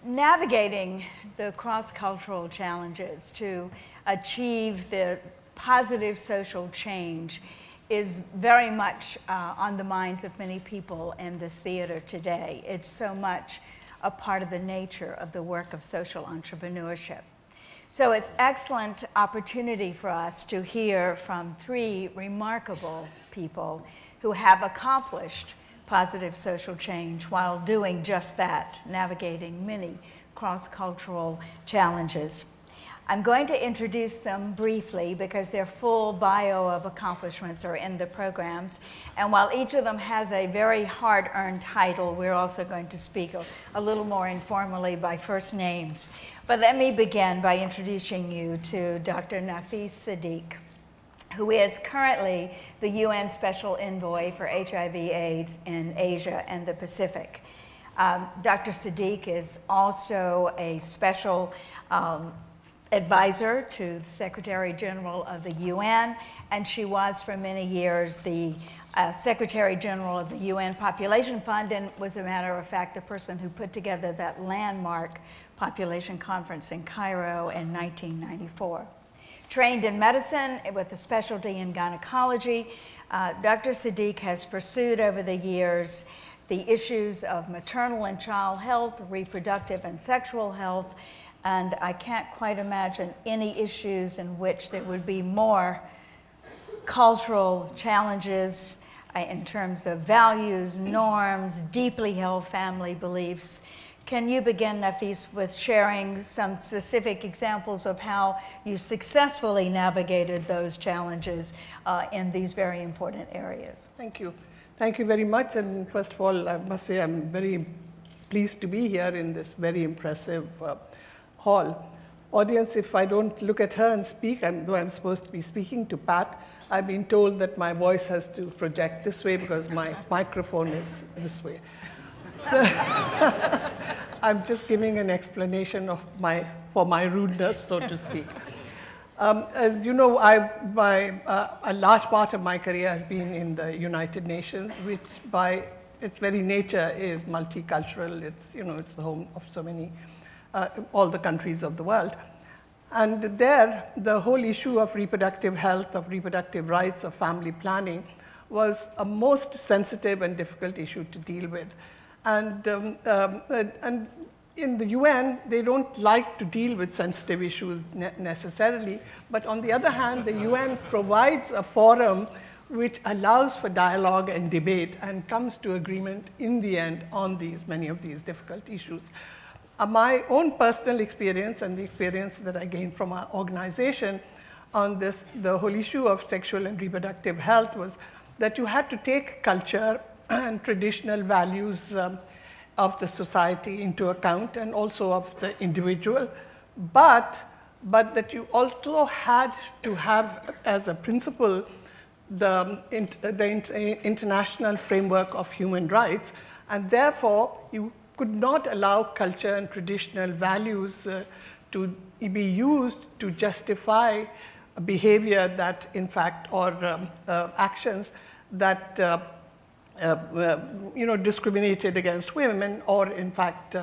navigating the cross-cultural challenges to achieve the positive social change is very much on the minds of many people in this theater today. It's so much a part of the nature of the work of social entrepreneurship. So it's an excellent opportunity for us to hear from three remarkable people who have accomplished positive social change while doing just that, navigating many cross-cultural challenges. I'm going to introduce them briefly because their full bio of accomplishments are in the programs. And while each of them has a very hard-earned title, we're also going to speak a little more informally by first names. But let me begin by introducing you to Dr. Nafis Sadik, who is currently the UN Special Envoy for HIV/AIDS in Asia and the Pacific. Dr. Sadik is also a special advisor to the Secretary General of the UN, and she was for many years the Secretary General of the UN Population Fund, and was, a matter of fact, the person who put together that landmark population conference in Cairo in 1994. Trained in medicine with a specialty in gynecology, Dr. Sadik has pursued over the years the issues of maternal and child health, reproductive and sexual health, and I can't quite imagine any issues in which there would be more cultural challenges in terms of values, norms, deeply held family beliefs. Can you begin, Nafis, with sharing some specific examples of how you successfully navigated those challenges in these very important areas? Thank you. Thank you very much. And first of all, I must say I'm very pleased to be here in this very impressive hall. Audience, if I don't look at her and speak, though I'm supposed to be speaking to Pat, I've been told that my voice has to project this way because my microphone is this way. I'm just giving an explanation of for my rudeness, so to speak. As you know, a large part of my career has been in the United Nations, which by its very nature is multicultural. It's the home of so many, all the countries of the world. And there, the whole issue of reproductive health, of reproductive rights, of family planning was a most sensitive and difficult issue to deal with. And in the UN, they don't like to deal with sensitive issues necessarily, but on the other hand, the UN provides a forum which allows for dialogue and debate and comes to agreement in the end on many of these difficult issues. My own personal experience and the experience that I gained from our organization on the whole issue of sexual and reproductive health was that you had to take culture and traditional values of the society into account and also of the individual, but that you also had to have as a principle the international framework of human rights, and therefore you could not allow culture and traditional values to be used to justify behavior that, in fact, or actions that discriminated against women or, in fact,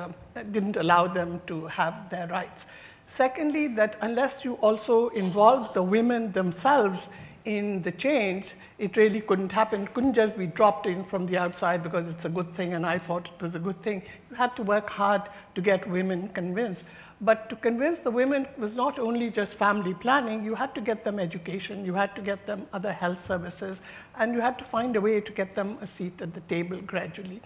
didn't allow them to have their rights. Secondly, that unless you also involved the women themselves in the change, it really couldn't happen. It couldn't just be dropped in from the outside because it's a good thing and I thought it was a good thing. You had to work hard to get women convinced. But to convince the women was not only just family planning, you had to get them education, you had to get them other health services, and you had to find a way to get them a seat at the table gradually.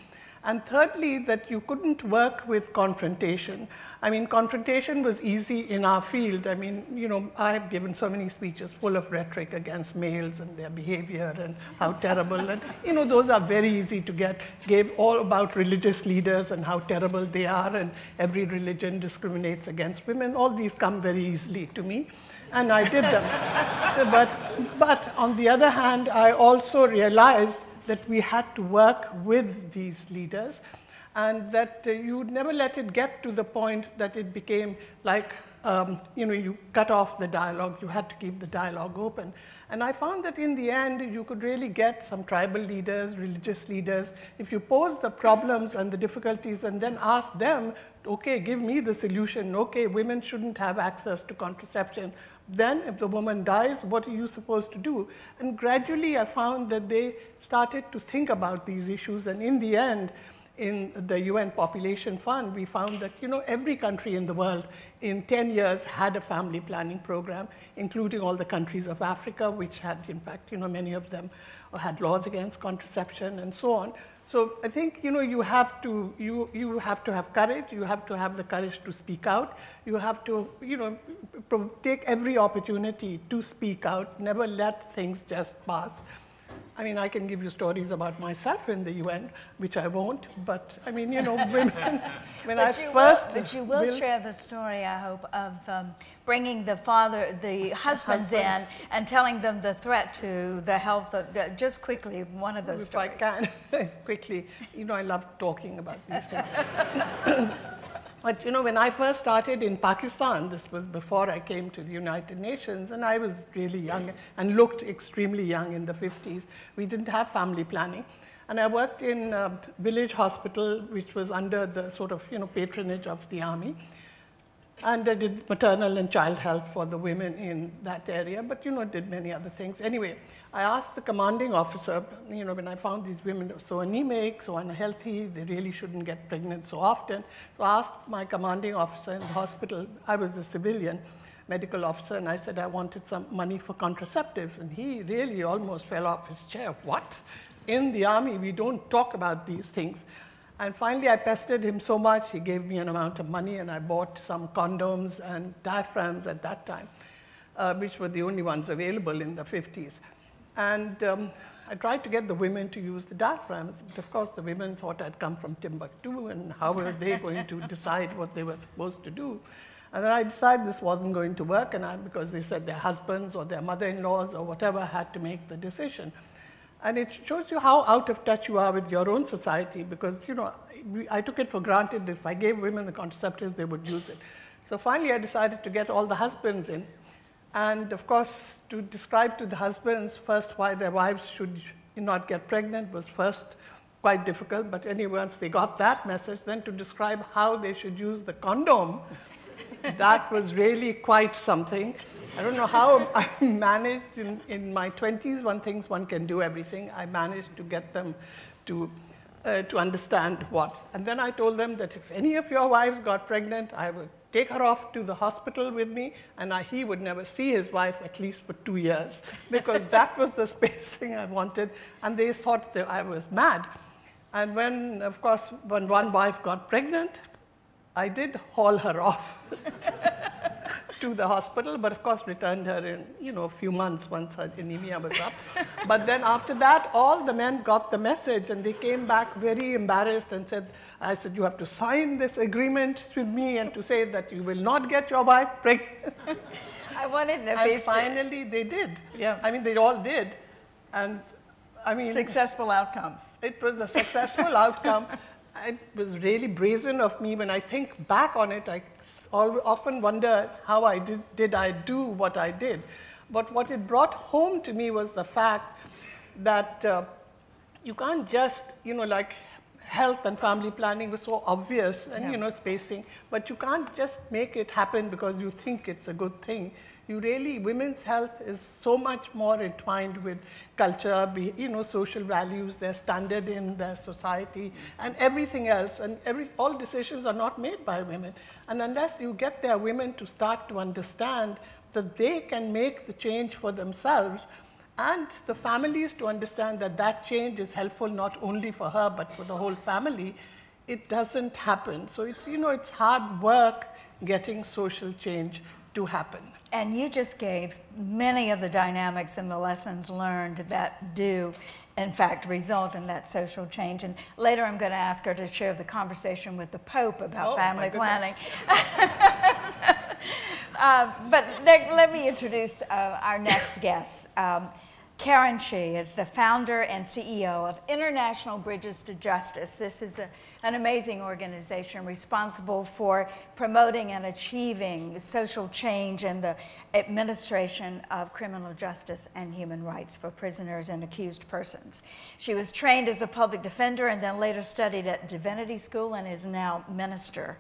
And thirdly, that you couldn't work with confrontation. I mean, confrontation was easy in our field. I mean, I've given so many speeches full of rhetoric against males and their behavior and how terrible. And, those are very easy to get. Gave all about religious leaders and how terrible they are, and every religion discriminates against women. All these come very easily to me, and I did them. But on the other hand, I also realized that we had to work with these leaders, and that you never let it get to the point that it became like, you cut off the dialogue. You had to keep the dialogue open. And I found that in the end, you could really get some tribal leaders, religious leaders, if you pose the problems and the difficulties and then ask them okay, give me the solution. Okay, women shouldn't have access to contraception. Then if the woman dies, what are you supposed to do? And gradually I found that they started to think about these issues. And in the end, in the UN Population Fund, we found that every country in the world in 10 years had a family planning program, including all the countries of Africa, which had, in fact, many of them had laws against contraception and so on. So I think you have to have courage. You have to have the courage to speak out. You have to take every opportunity to speak out. Never let things just pass. I mean, I can give you stories about myself in the UN, which I won't, but I mean, women, when But you will share the story, I hope, of bringing the husbands in and telling them the threat to the health of, just quickly, one of those stories. If I can, quickly, I love talking about these things. But when I first started in Pakistan, this was before I came to the United Nations, and I was really young and looked extremely young in the 50s. We didn't have family planning. And I worked in a village hospital, which was under the sort of patronage of the army. And I did maternal and child health for the women in that area, but did many other things. Anyway, I asked the commanding officer, when I found these women so anemic, so unhealthy, they really shouldn't get pregnant so often. So I asked my commanding officer in the hospital, I was a civilian medical officer, and I said I wanted some money for contraceptives. And he really almost fell off his chair. What? In the army, we don't talk about these things. And finally, I pestered him so much, he gave me an amount of money, and I bought some condoms and diaphragms at that time, which were the only ones available in the 50s. And I tried to get the women to use the diaphragms, but of course, the women thought I'd come from Timbuktu, and how were they going to decide what they were supposed to do? And then I decided this wasn't going to work, because they said their husbands or their mother-in-laws or whatever had to make the decision. And it shows you how out of touch you are with your own society, because I took it for granted that if I gave women the contraceptives, they would use it. So finally, I decided to get all the husbands in. And of course, to describe to the husbands first why their wives should not get pregnant was first quite difficult. But anyway, once they got that message, then to describe how they should use the condom, that was really quite something. I don't know how I managed in my 20s. One thinks one can do everything. I managed to get them to understand what. And then I told them that if any of your wives got pregnant, I would take her off to the hospital with me, and he would never see his wife at least for 2 years, because that was the spacing I wanted. And they thought that I was mad. And when, of course, when one wife got pregnant, I did haul her off to the hospital, but of course returned her in a few months once her anemia was up. But then after that, all the men got the message, and they came back very embarrassed and said, I said, you have to sign this agreement with me and to say that you will not get your wife pregnant. I wanted Nafis. And finally they did. Yeah. I mean, they all did. And I mean, successful outcomes. It was a successful outcome. It was really brazen of me. When I think back on it, I often wonder how did I do what I did. But what it brought home to me was the fact that you can't just, like health and family planning was so obvious and, spacing, but you can't just make it happen because you think it's a good thing. Women's health is so much more entwined with culture, social values, their standard in their society, and everything else. And all decisions are not made by women. And unless you get their women to start to understand that they can make the change for themselves, and the families to understand that that change is helpful not only for her, but for the whole family, it doesn't happen. So it's, it's hard work getting social change to happen. And you just gave many of the dynamics and the lessons learned that do, in fact, result in that social change. And later I'm going to ask her to share the conversation with the Pope about family planning. But let me introduce our next guest. Karen Chee is the founder and CEO of International Bridges to Justice. This is an amazing organization responsible for promoting and achieving social change in the administration of criminal justice and human rights for prisoners and accused persons. She was trained as a public defender and then later studied at Divinity School and is now minister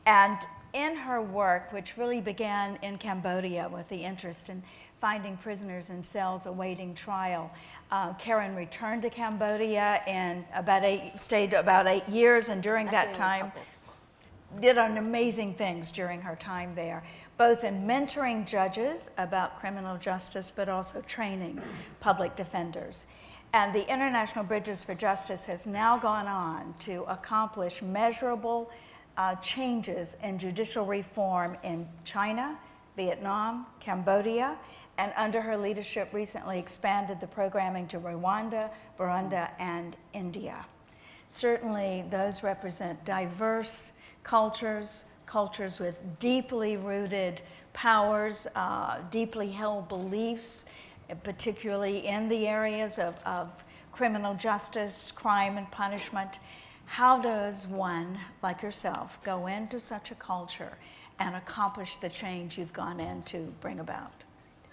And in her work, which really began in Cambodia with the interest in finding prisoners in cells awaiting trial, Karen returned to Cambodia and stayed about 8 years, and during that time did amazing things during her time there, both in mentoring judges about criminal justice, but also training public defenders. And the International Bridges for Justice has now gone on to accomplish measurable changes in judicial reform in China, Vietnam, Cambodia, and under her leadership recently expanded the programming to Rwanda, Burundi, and India. Certainly those represent diverse cultures, cultures with deeply rooted powers, deeply held beliefs, particularly in the areas of criminal justice, crime and punishment. How does one, like yourself, go into such a culture and accomplish the change you've gone in to bring about?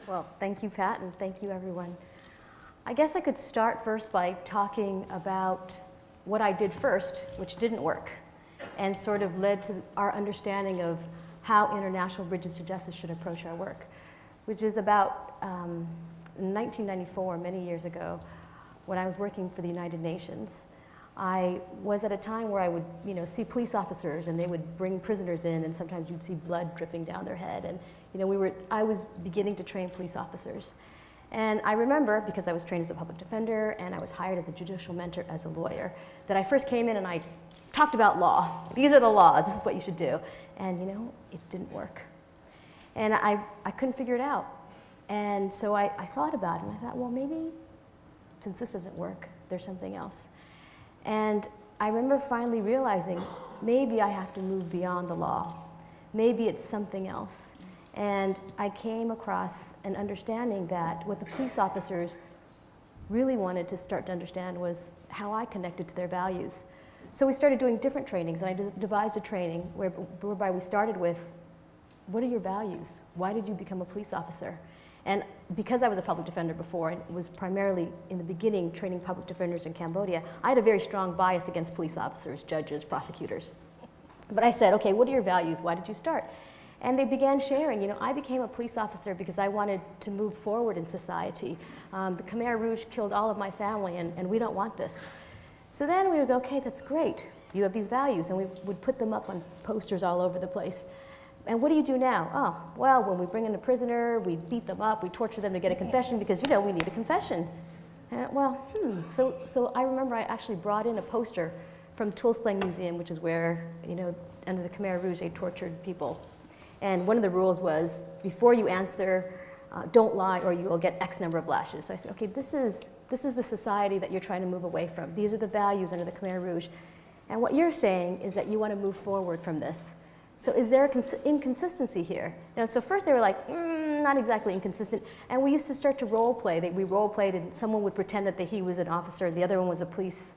Well, thank you, Pat, and thank you, everyone. I guess I could start first by talking about what I did first, which didn't work, and sort of led to our understanding of how International Bridges to Justice should approach our work, which is about in 1994, many years ago, when I was working for the United Nations. I was at a time where I would, see police officers, and they would bring prisoners in, and sometimes you'd see blood dripping down their head. And I was beginning to train police officers. And I remember, because I was trained as a public defender and I was hired as a judicial mentor as a lawyer, that I first came in and I talked about law. These are the laws, this is what you should do. And it didn't work. And I couldn't figure it out. And so I thought about it, and I thought, well, maybe since this doesn't work, there's something else. And I remember finally realizing maybe I have to move beyond the law. Maybe it's something else. And I came across an understanding that what the police officers really wanted to start to understand was how I connected to their values. So we started doing different trainings, and I devised a training whereby we started with, what are your values? Why did you become a police officer? And because I was a public defender before and was primarily in the beginning training public defenders in Cambodia, I had a very strong bias against police officers, judges, prosecutors. But I said, okay, what are your values? Why did you start? And they began sharing, I became a police officer because I wanted to move forward in society. The Khmer Rouge killed all of my family, and we don't want this. So then we would go, okay, that's great. You have these values, and we would put them up on posters all over the place. And what do you do now? Oh, well, when we bring in a prisoner, we beat them up, we torture them to get a confession because, we need a confession. So I remember I actually brought in a poster from Tuol Sleng Museum, which is where, under the Khmer Rouge, they tortured people. And one of the rules was, before you answer, don't lie or you will get X number of lashes. So I said, okay, this is the society that you're trying to move away from. These are the values under the Khmer Rouge. And what you're saying is that you want to move forward from this. So is there an inconsistency here? So first they were like, not exactly inconsistent. And we used to start to role play. We role played, and someone would pretend that he was an officer, and the other one was a police,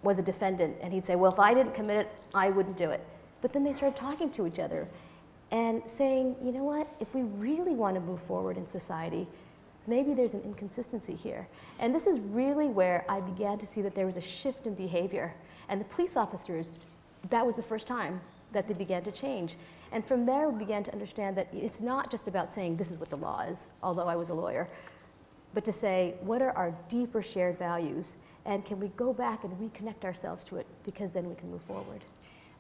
was a defendant. And he'd say, well, if I didn't commit it, I wouldn't do it. But then they started talking to each other and saying, you know what, if we really want to move forward in society, maybe there's an inconsistency here. And this is really where I began to see that there was a shift in behavior. And the police officers, that was the first time that they began to change. And from there, we began to understand that it's not just about saying this is what the law is, although I was a lawyer, but to say, what are our deeper shared values? And can we go back and reconnect ourselves to it? Because then we can move forward.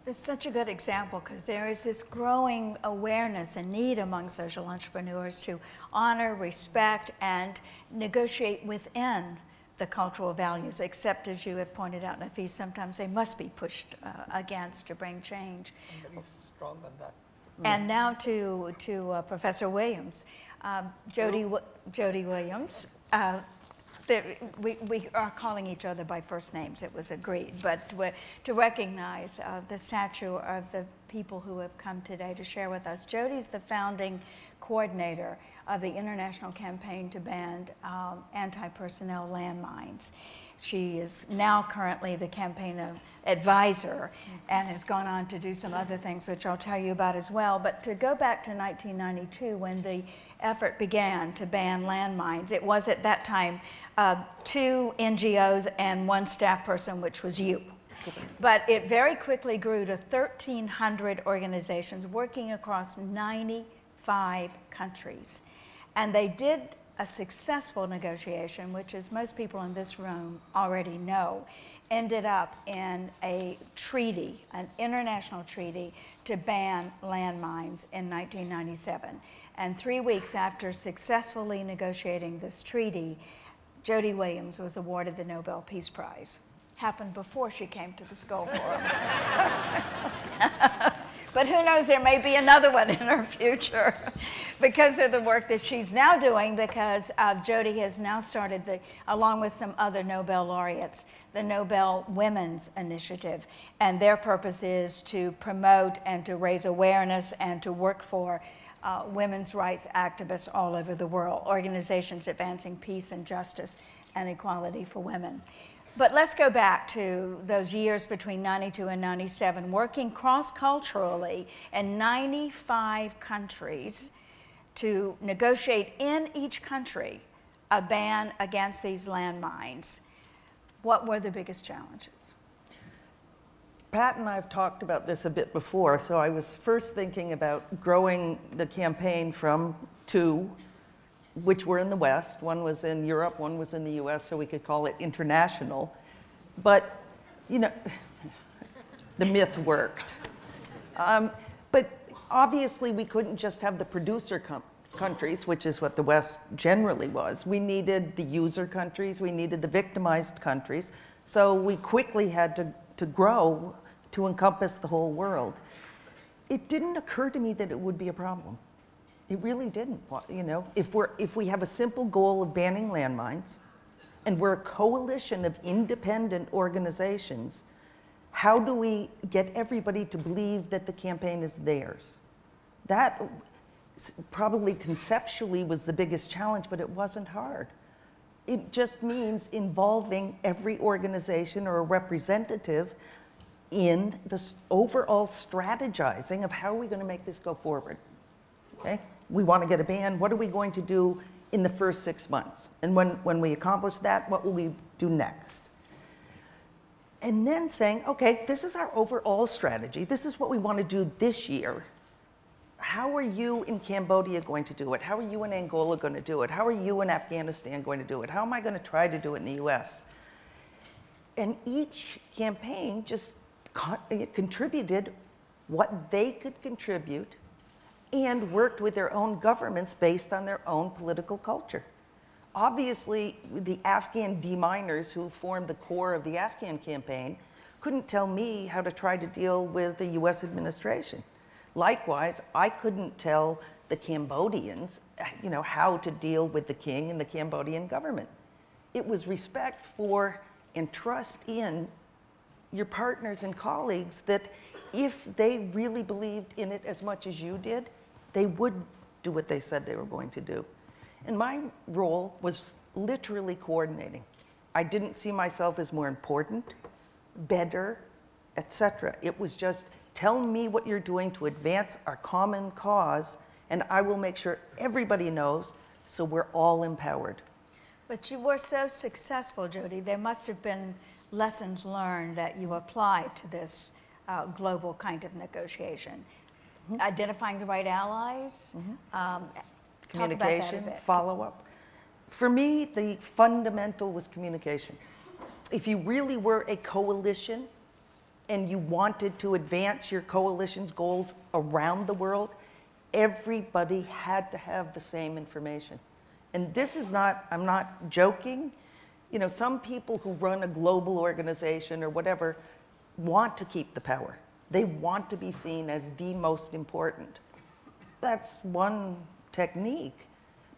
There's such a good example, because there is this growing awareness and need among social entrepreneurs to honor, respect, and negotiate within the cultural values, except, as you have pointed out, Nafis, sometimes they must be pushed against to bring change. I'm very strong on that. And now to Professor Williams. Jody Williams. We are calling each other by first names, it was agreed, but to recognize the stature of the people who have come today to share with us. Jody's the founding coordinator of the international campaign to ban anti-personnel landmines. She is now currently the campaign advisor and has gone on to do some other things, which I'll tell you about as well. But to go back to 1992, when the effort began to ban landmines, it was at that time 2 NGOs and 1 staff person, which was you. But it very quickly grew to 1,300 organizations working across 95 countries. And they did a successful negotiation, which, as most people in this room already know, ended up in a treaty, an international treaty, to ban landmines in 1997. And 3 weeks after successfully negotiating this treaty, Jody Williams was awarded the Nobel Peace Prize. Happened before she came to the Skoll Forum. But who knows, there may be another one in her future because of the work that she's now doing, because Jody has now started, along with some other Nobel laureates, the Nobel Women's Initiative. And their purpose is to promote and to raise awareness and to work for women's rights activists all over the world, organizations advancing peace and justice and equality for women. But let's go back to those years between 92 and 97, working cross-culturally in 95 countries to negotiate in each country a ban against these landmines. What were the biggest challenges? Pat and I have talked about this a bit before, so I was first thinking about growing the campaign from two, which were in the West. One was in Europe, one was in the US, so we could call it international. But, you know, the myth worked. But obviously we couldn't just have the producer countries, which is what the West generally was. We needed the user countries, we needed the victimized countries, so we quickly had to grow to encompass the whole world. It didn't occur to me that it would be a problem. It really didn't. You know, if we have a simple goal of banning landmines, and we're a coalition of independent organizations, how do we get everybody to believe that the campaign is theirs? That probably conceptually was the biggest challenge, but it wasn't hard. It just means involving every organization or a representative in the overall strategizing of how are we going to make this go forward. Okay? We want to get a ban. What are we going to do in the first 6 months? And when we accomplish that, what will we do next? And then saying, okay, this is our overall strategy. This is what we want to do this year. How are you in Cambodia going to do it? How are you in Angola going to do it? How are you in Afghanistan going to do it? How am I going to try to do it in the US? And each campaign just contributed what they could contribute and worked with their own governments based on their own political culture. Obviously, the Afghan deminers who formed the core of the Afghan campaign couldn't tell me how to try to deal with the US administration. Likewise, I couldn't tell the Cambodians, you know, how to deal with the king and the Cambodian government. It was respect for and trust in your partners and colleagues that if they really believed in it as much as you did, they would do what they said they were going to do. And my role was literally coordinating. I didn't see myself as more important, better, etc. It was just, tell me what you're doing to advance our common cause, and I will make sure everybody knows, so we're all empowered. But you were so successful, Jody. There must have been lessons learned that you applied to this global kind of negotiation. Mm-hmm. Identifying the right allies, mm-hmm. Communication, follow-up. For me, the fundamental was communication. If you really were a coalition and you wanted to advance your coalition's goals around the world, everybody had to have the same information. And this is not, I'm not joking. You know, some people who run a global organization or whatever want to keep the power. They want to be seen as the most important. That's one technique.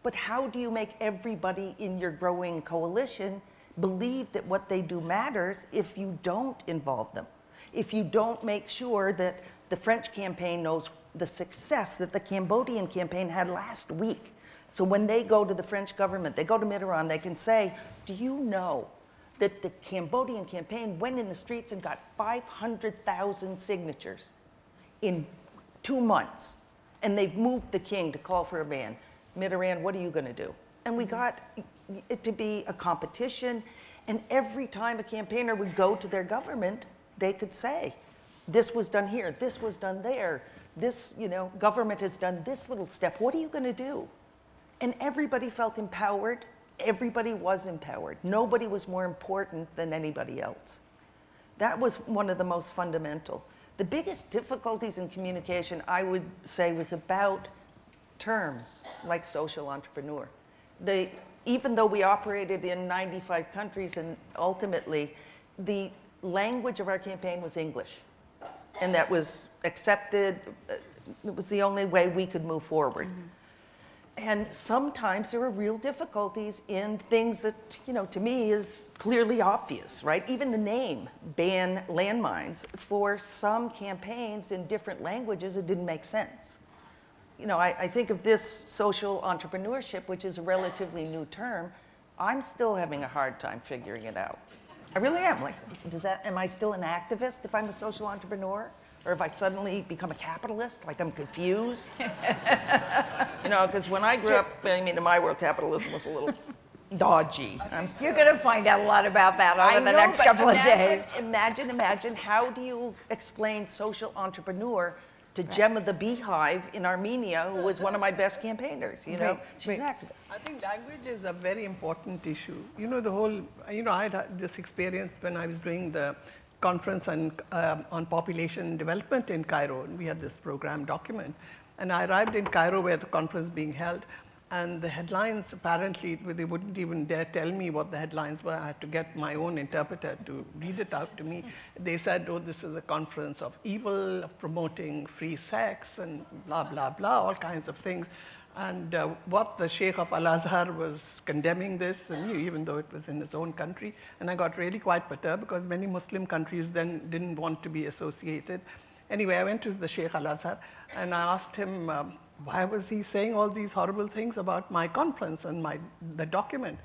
But how do you make everybody in your growing coalition believe that what they do matters if you don't involve them? If you don't make sure that the French campaign knows the success that the Cambodian campaign had last week. So when they go to the French government, they go to Mitterrand, they can say, do you know that the Cambodian campaign went in the streets and got 500,000 signatures in 2 months? And they've moved the king to call for a ban. Mitterrand, what are you going to do? And we got it to be a competition. And every time a campaigner would go to their government, they could say, this was done here, this was done there, this, government has done this little step. What are you going to do? And everybody felt empowered. Everybody was empowered. Nobody was more important than anybody else. That was one of the most fundamental. The biggest difficulties in communication, I would say, was about terms like social entrepreneur. Even though we operated in 95 countries, and ultimately, the language of our campaign was English. And that was accepted. It was the only way we could move forward. And sometimes there were real difficulties in things that, to me is clearly obvious, right? Even the name, ban landmines, for some campaigns in different languages, it didn't make sense. I think of this social entrepreneurship, which is a relatively new term. I'm still having a hard time figuring it out. I really am. Like, am I still an activist if I'm a social entrepreneur? Or if I suddenly become a capitalist, like I'm confused? Because when I grew up, in my world, capitalism was a little dodgy. You're going to find out a lot about that over the next couple of days. Imagine, how do you explain social entrepreneur to Gemma the Beehive in Armenia, who was one of my best campaigners, She's an activist. I think language is a very important issue. I had this experience when I was doing the conference on population development in Cairo, and we had this program document. And I arrived in Cairo where the conference was being held, and the headlines, apparently, they wouldn't even dare tell me what the headlines were. I had to get my own interpreter to read it out to me. They said, oh, this is a conference of evil, of promoting free sex, and blah, blah, blah, all kinds of things. And what the Sheikh of Al-Azhar was condemning this, and even though it was in his own country. And I got really quite perturbed because many Muslim countries then didn't want to be associated. Anyway, I went to the Sheikh Al-Azhar, and I asked him, why was he saying all these horrible things about my conference and the document?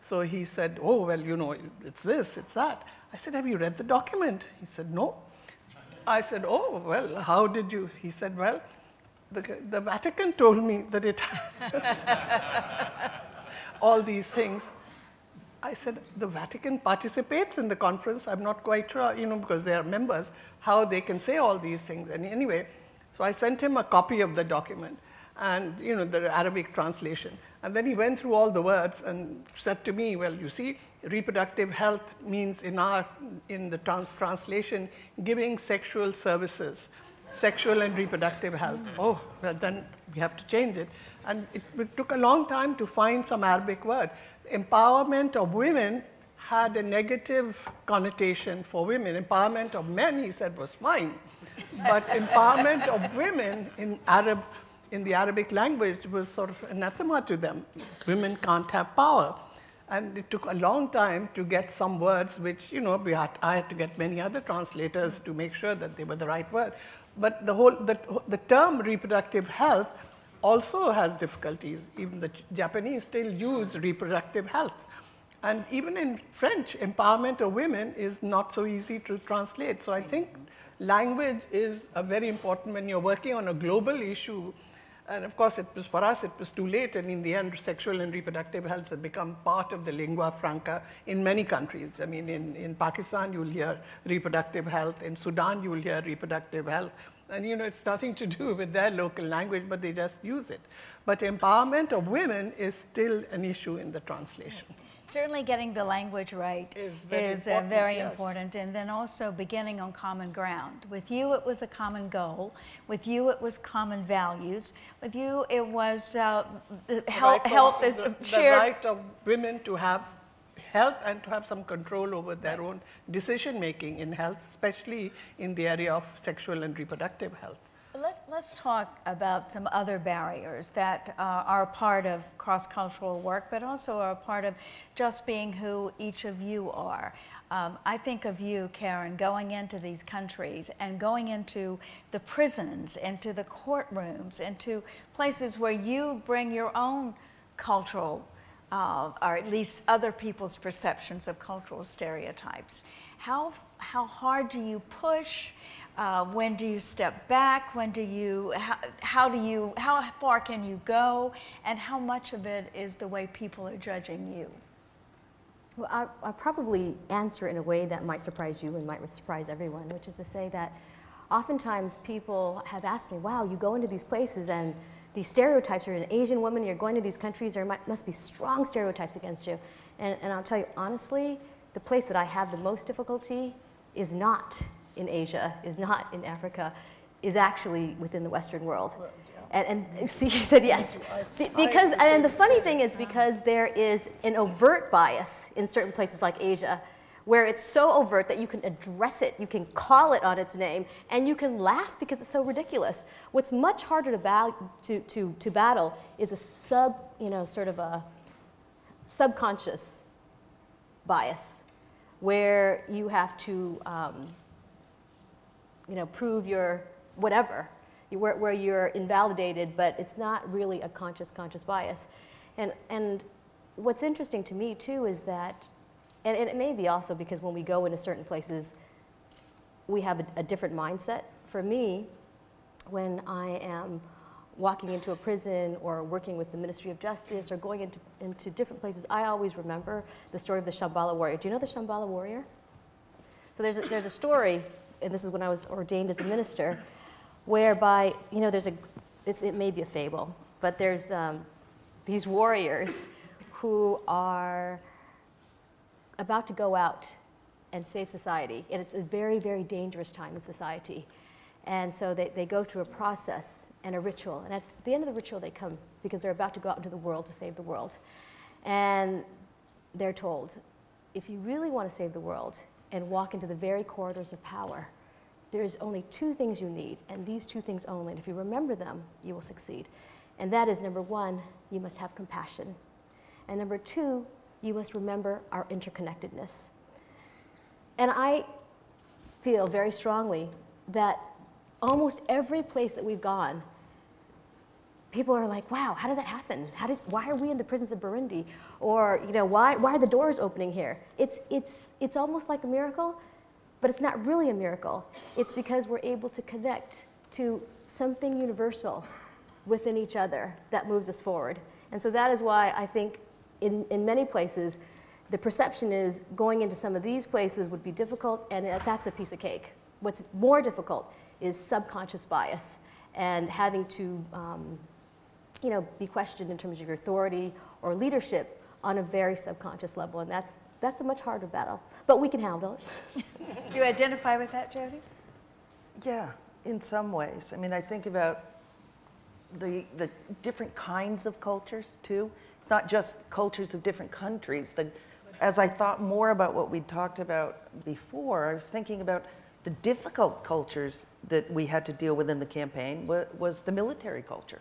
So he said, oh, well, it's this, it's that. I said, have you read the document? He said, no. I said, oh, well, how did you? He said, well, the Vatican told me that it all these things. I said, the Vatican participates in the conference. I'm not quite sure, because they are members, how they can say all these things. And anyway, so I sent him a copy of the document and, the Arabic translation. And then he went through all the words and said to me, well, you see, reproductive health means in the translation, giving sexual services. Sexual and reproductive health. Oh, well, then we have to change it. And it took a long time to find some Arabic word. Empowerment of women had a negative connotation for women. Empowerment of men, he said, was fine. But empowerment of women in the Arabic language was sort of anathema to them. Women can't have power. And it took a long time to get some words which, I had to get many other translators to make sure that they were the right word. But the term reproductive health also has difficulties. Even the Japanese still use reproductive health. And even in French, empowerment of women is not so easy to translate. So I think language is very important when you're working on a global issue. And of course, for us, it was too late. And in the end, sexual and reproductive health has become part of the lingua franca in many countries. I mean, in Pakistan, you'll hear reproductive health. In Sudan, you'll hear reproductive health. And it's nothing to do with their local language, but they just use it. But empowerment of women is still an issue in the translation. Certainly getting the language right is very important. And then also beginning on common ground. With you, it was a common goal. With you, it was common values. With you, it was health is shared. The right of women to have health and to have some control over their own decision-making in health, especially in the area of sexual and reproductive health. Let's talk about some other barriers that are part of cross-cultural work, but also are part of just being who each of you are. I think of you, Karen, going into these countries and going into the prisons, into the courtrooms, into places where you bring your own cultural, or at least other people's perceptions of cultural stereotypes. How hard do you push? When do you step back? When do you, how far can you go? And how much of it is the way people are judging you? Well, I'll probably answer in a way that might surprise you and might surprise everyone, which is to say that oftentimes people have asked me, wow, you go into these places and these stereotypes, you're an Asian woman, you're going to these countries, there must be strong stereotypes against you. And I'll tell you honestly, the place that I have the most difficulty is not in Asia, is not in Africa, is actually within the Western world. And see, you said yes. Because, and the funny thing is because there is an overt bias in certain places like Asia, where it's so overt that you can address it, you can call it on its name, and you can laugh because it's so ridiculous. What's much harder to battle is a sort of a subconscious bias, where you have to, prove your whatever, where you're invalidated, but it's not really a conscious bias. And what's interesting to me too is that, and it may be also because when we go into certain places, we have a different mindset. For me, when I am walking into a prison or working with the Ministry of Justice or going into different places, I always remember the story of the Shambhala warrior. Do you know the Shambhala warrior? So there's a story, and this is when I was ordained as a minister, whereby, it may be a fable, but there's these warriors who are about to go out and save society. And it's a very, very dangerous time in society. And so they go through a process and a ritual. And at the end of the ritual, they come because they're about to go out into the world to save the world. And they're told, if you really want to save the world and walk into the very corridors of power, there's only two things you need, and these two things only. And if you remember them, you will succeed. And that is, number one, you must have compassion. And number two, you must remember our interconnectedness. And I feel very strongly that almost every place that we've gone, people are like, wow, how did that happen? Why are we in the prisons of Burundi? Or, why are the doors opening here? It's almost like a miracle, but it's not really a miracle. It's because we're able to connect to something universal within each other that moves us forward. And so that is why I think in many places, the perception is going into some of these places would be difficult, and that's a piece of cake. What's more difficult is subconscious bias and having to be questioned in terms of your authority or leadership on a very subconscious level, and that's a much harder battle, but we can handle it. Do you identify with that, Jody? Yeah, in some ways. I mean, I think about the different kinds of cultures too. It's not just cultures of different countries. As I thought more about what we'd talked about before, I was thinking about the difficult cultures that we had to deal with in the campaign was the military culture.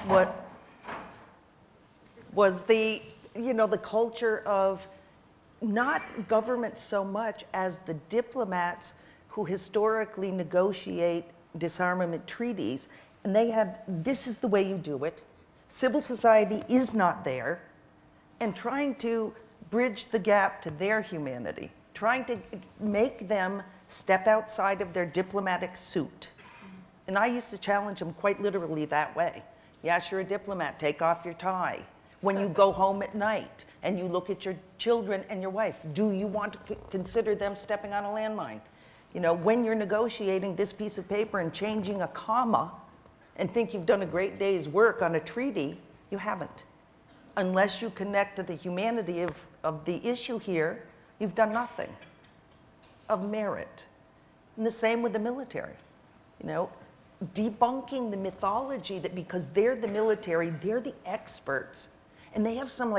What was the culture of not government so much as the diplomats who historically negotiate disarmament treaties, and they had, this is the way you do it. Civil society is not there, and trying to bridge the gap to their humanity, trying to make them step outside of their diplomatic suit. And I used to challenge them quite literally that way. Yes, you're a diplomat, take off your tie. When you go home at night and you look at your children and your wife, do you want to consider them stepping on a landmine? When you're negotiating this piece of paper and changing a comma and think you've done a great day's work on a treaty, you haven't. Unless you connect to the humanity of the issue here, you've done nothing of merit. And the same with the military. Debunking the mythology that because they're the military, they're the experts, and they have some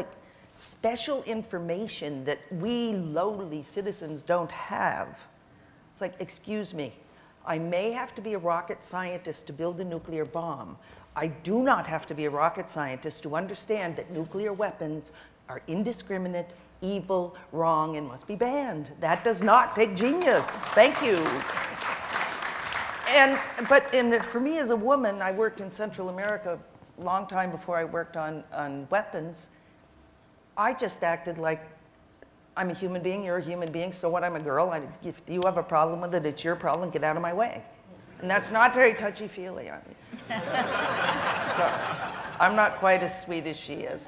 special information that we lowly citizens don't have. It's like, excuse me, I may have to be a rocket scientist to build a nuclear bomb. I do not have to be a rocket scientist to understand that nuclear weapons are indiscriminate, evil, wrong, and must be banned. That does not take genius. Thank you. But for me as a woman, I worked in Central America a long time before I worked on weapons. I just acted like I'm a human being, you're a human being, so what, I'm a girl. If you have a problem with it, it's your problem, get out of my way. And that's not very touchy-feely on me. So, I'm not quite as sweet as she is.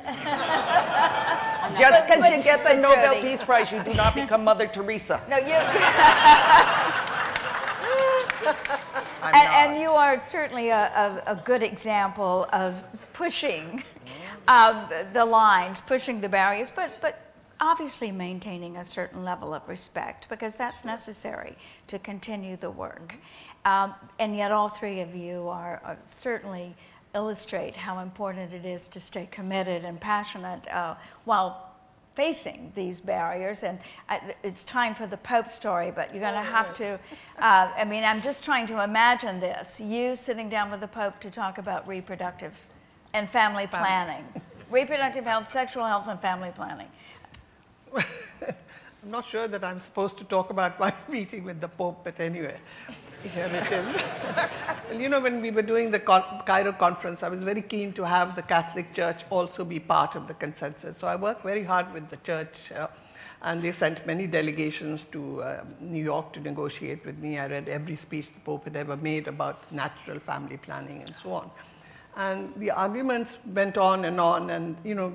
Just because you get the Nobel Peace Prize, you do not become Mother Teresa. No, you. I'm and you are certainly a good example of pushing the lines, pushing the barriers, but obviously maintaining a certain level of respect, because that's necessary to continue the work. And yet all three of you are certainly illustrate how important it is to stay committed and passionate while facing these barriers. And it's time for the Pope story, but you're going to have to, I mean, I'm just trying to imagine this, you sitting down with the Pope to talk about reproductive and family planning. Reproductive health, sexual health, and family planning. I'm not sure that I'm supposed to talk about my meeting with the Pope, but anyway, here it is. Well, you know, when we were doing the Cairo conference, I was very keen to have the Catholic Church also be part of the consensus. So I worked very hard with the church, and they sent many delegations to New York to negotiate with me. I read every speech the Pope had ever made about natural family planning and so on. And the arguments went on, and you know,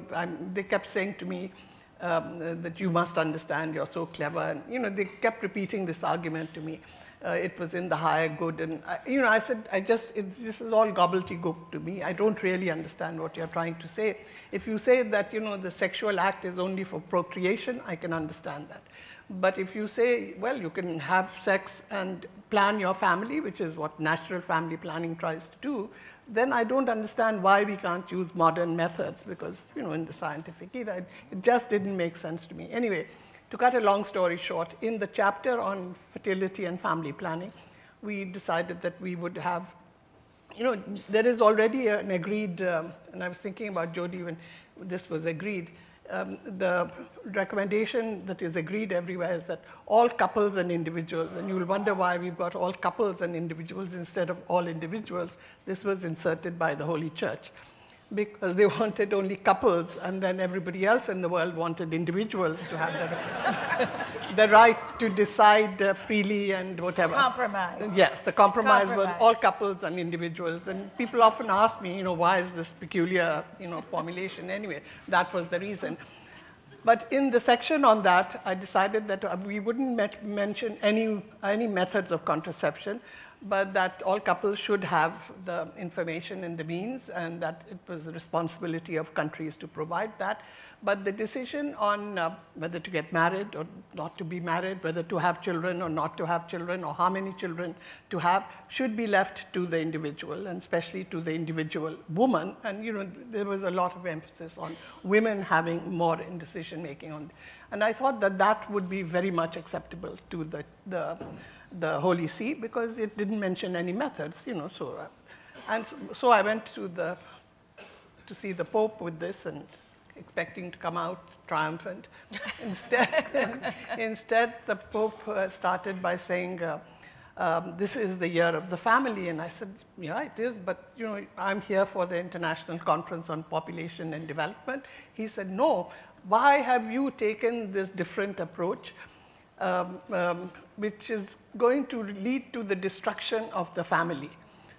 they kept saying to me, that you must understand, you're so clever. And, you know, they kept repeating this argument to me. It was in the higher good. And, you know, I said, this is all gobbledygook to me. I don't really understand what you're trying to say. If you say that, you know, the sexual act is only for procreation, I can understand that. But if you say, well, you can have sex and plan your family, which is what natural family planning tries to do, then I don't understand why we can't use modern methods, because, you know, in the scientific era, it just didn't make sense to me. Anyway, to cut a long story short, in the chapter on fertility and family planning, we decided that we would have, you know, there is already an agreed, and I was thinking about Jody when this was agreed, the recommendation that is agreed everywhere is that all couples and individuals, and you'll wonder why we've got all couples and individuals instead of all individuals. This was inserted by the Holy Church because they wanted only couples, and then everybody else in the world wanted individuals to have the right to decide freely and whatever. Compromise. Yes, the compromise was all couples and individuals. And people often ask me, you know, why is this peculiar, you know, formulation? Anyway, that was the reason. But in the section on that, I decided that we wouldn't mention any methods of contraception, but that all couples should have the information and the means, and that it was the responsibility of countries to provide that. But the decision on whether to get married or not to be married, whether to have children or not to have children, or how many children to have, should be left to the individual, and especially to the individual woman. And, you know, there was a lot of emphasis on women having more in decision making on. And I thought that that would be very much acceptable to the Holy See, because it didn't mention any methods, you know. So I went to see the Pope with this, and expecting to come out triumphant. Instead, the Pope started by saying, this is the year of the family. And I said, yeah, it is, but, you know, I'm here for the International Conference on Population and Development. He said, no, why have you taken this different approach, which is going to lead to the destruction of the family?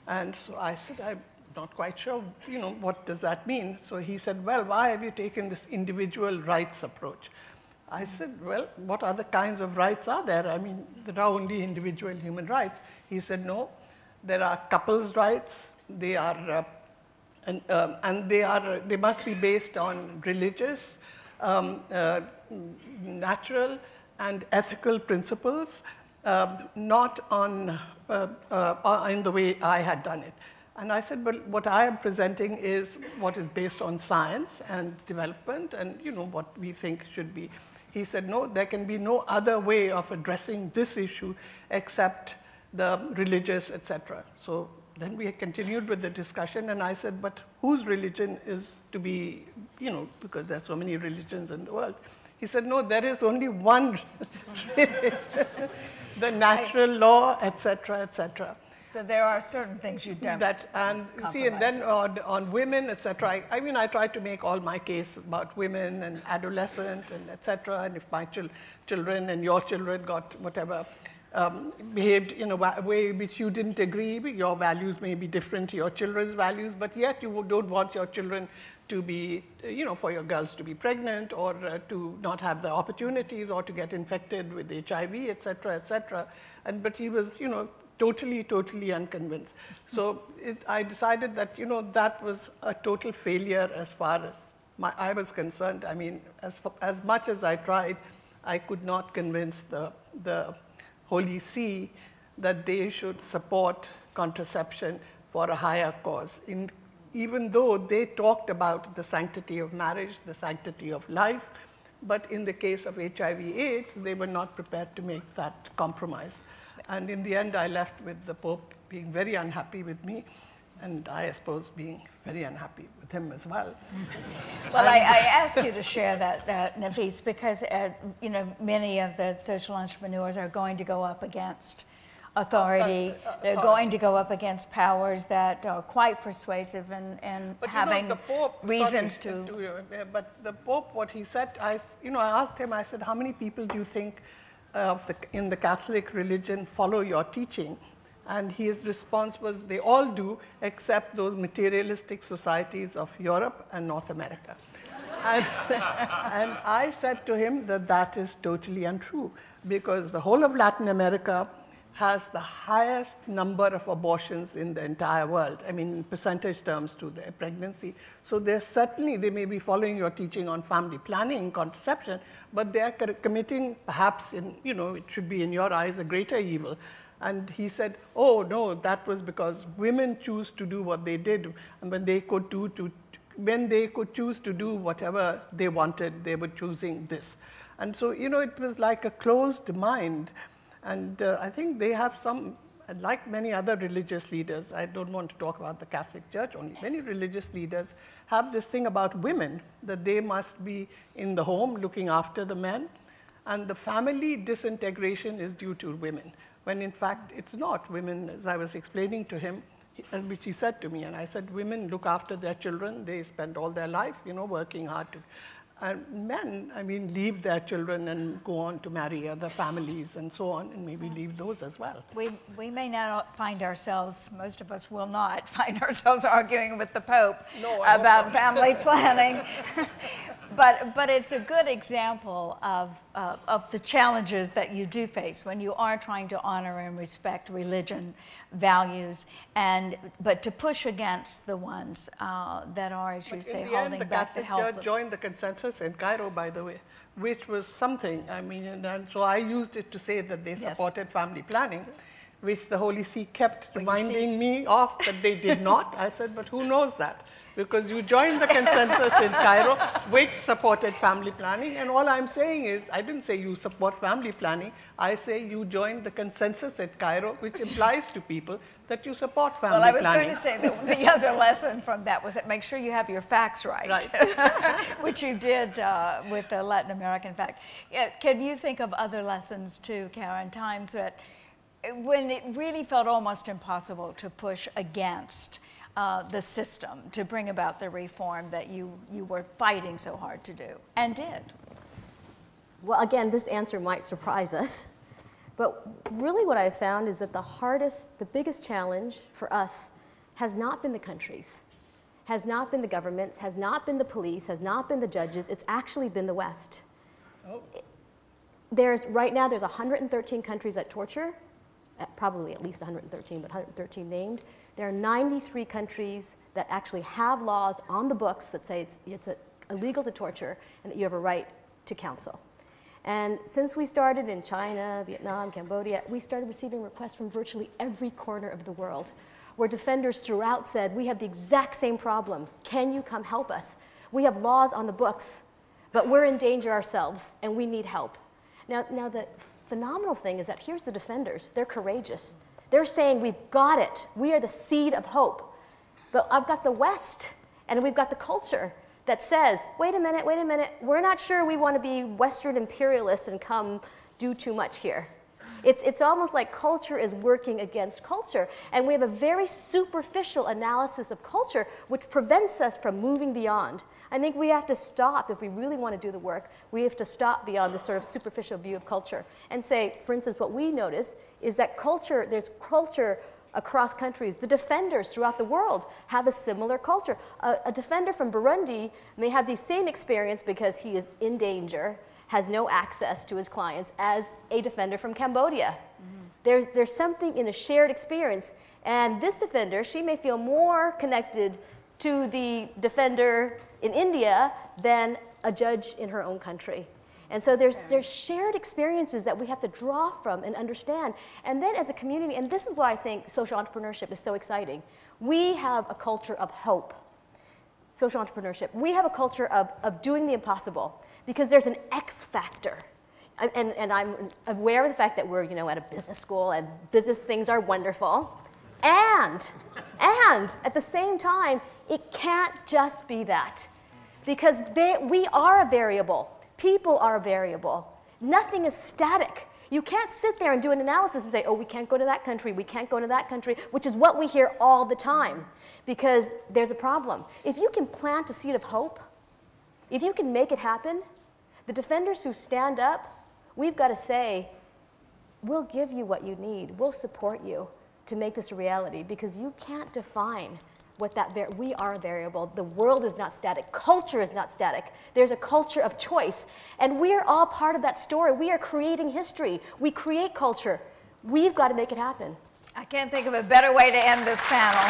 And so I said, I'm not quite sure, you know, what does that mean? So he said, well, why have you taken this individual rights approach? I said, well, what other kinds of rights are there? I mean, there are only individual human rights. He said, no, there are couples' rights. They are, they must be based on religious, natural, and ethical principles, not on in the way I had done it. And I said, but what I am presenting is what is based on science and development and, you know, what we think should be. He said, no, there can be no other way of addressing this issue except the religious, etc. So then we continued with the discussion, and I said, but whose religion is to be, you know, because there's so many religions in the world. He said, no, there is only one religion, the natural law, etc., etc. So there are certain things you don't see, and then on women, etc. I mean, I try to make all my case about women and adolescent and etc. And if my children and your children got whatever behaved in a way which you didn't agree with. Your values may be different to your children's values, but yet you don't want your children to be, for your girls to be pregnant or to not have the opportunities or to get infected with HIV, et cetera, but he was, totally unconvinced. So I decided that, that was a total failure as far as I was concerned. I mean, as much as I tried, I could not convince the Holy See that they should support contraception for a higher cause, even though they talked about the sanctity of marriage, the sanctity of life, but in the case of HIV/AIDS, they were not prepared to make that compromise. And in the end, I left with the Pope being very unhappy with me, and I suppose being very unhappy with him as well. Well, I ask you to share that, Nafis, because many of the social entrepreneurs are going to go up against authority. They're going to go up against powers that are quite persuasive and having the Pope, reasons But the Pope, what he said, I asked him, I said, how many people do you think in the Catholic religion follow your teaching? And his response was, they all do, except those materialistic societies of Europe and North America. And I said to him that is totally untrue, because the whole of Latin America has the highest number of abortions in the entire world, I mean, in percentage terms to their pregnancy. So they may be following your teaching on family planning, contraception, but they are committing, perhaps, it should be in your eyes, a greater evil. And he said, oh, no, that was because women choose to do what they did. And when they could choose to do whatever they wanted, they were choosing this. And so, it was like a closed mind. And I think they have like many other religious leaders, I don't want to talk about the Catholic Church only, many religious leaders have this thing about women, that they must be in the home looking after the men. And the family disintegration is due to women, when in fact it's not. Women, as I was explaining to him, which he said to me, and I said, women look after their children, they spend all their life, working hard to. And men, leave their children and go on to marry other families and so on, and maybe leave those as well. We may not find ourselves, most of us will not find ourselves arguing with the Pope about family planning. But it's a good example of the challenges that you do face when you are trying to honor and respect religion, values, but to push against the ones that are, as you say, holding back the health. The Catholic Church joined the consensus in Cairo, by the way, which was something. And so I used it to say that they supported family planning, which the Holy See kept reminding me of that they did not. I said, but who knows that? Because you joined the consensus in Cairo, which supported family planning. And all I'm saying is, I didn't say you support family planning. I say you joined the consensus at Cairo, which implies to people that you support family planning. Well, I was going to say that the other lesson from that was that make sure you have your facts right. Which you did with the Latin American fact. Can you think of other lessons too, Karen, times when it really felt almost impossible to push against the system to bring about the reform that you were fighting so hard to do, and did? Well, again, this answer might surprise us, but really what I found is that the biggest challenge for us has not been the countries, has not been the governments, has not been the police, has not been the judges, it's actually been the West. Oh. Right now there's 113 countries that torture, probably at least 113, but 113 named. There are 93 countries that actually have laws on the books that say it's illegal to torture and that you have a right to counsel. And since we started in China, Vietnam, Cambodia, we started receiving requests from virtually every corner of the world, where defenders throughout said, we have the exact same problem. Can you come help us? We have laws on the books, but we're in danger ourselves, and we need help. Now the phenomenal thing is that here's the defenders. They're courageous. They're saying, we've got it. We are the seed of hope. But I've got the West, and we've got the culture that says, wait a minute, we're not sure we want to be Western imperialists and come do too much here. It's almost like culture is working against culture. And we have a very superficial analysis of culture, which prevents us from moving beyond. I think we have to stop, if we really want to do the work, we have to stop beyond this sort of superficial view of culture and say, for instance, what we notice is that culture, there's culture across countries. The defenders throughout the world have a similar culture. A defender from Burundi may have the same experience because he is in danger, has no access to his clients, as a defender from Cambodia. There's something in a shared experience. And this defender, she may feel more connected to the defender in India than a judge in her own country. And so there's shared experiences that we have to draw from and understand. And then as a community, and this is why I think social entrepreneurship is so exciting, we have a culture of hope. Social entrepreneurship. We have a culture of doing the impossible because there's an X factor. And I'm aware of the fact that we're at a business school and business things are wonderful. And at the same time, it can't just be that. Because we are a variable. People are a variable. Nothing is static. You can't sit there and do an analysis and say, oh, we can't go to that country, we can't go to that country, which is what we hear all the time, because there's a problem. If you can plant a seed of hope, if you can make it happen, the defenders who stand up, we've got to say, we'll give you what you need, we'll support you to make this a reality, because you can't define what we are a variable. The world is not static. Culture is not static. There's a culture of choice. And we're all part of that story. We are creating history. We create culture. We've got to make it happen. I can't think of a better way to end this panel.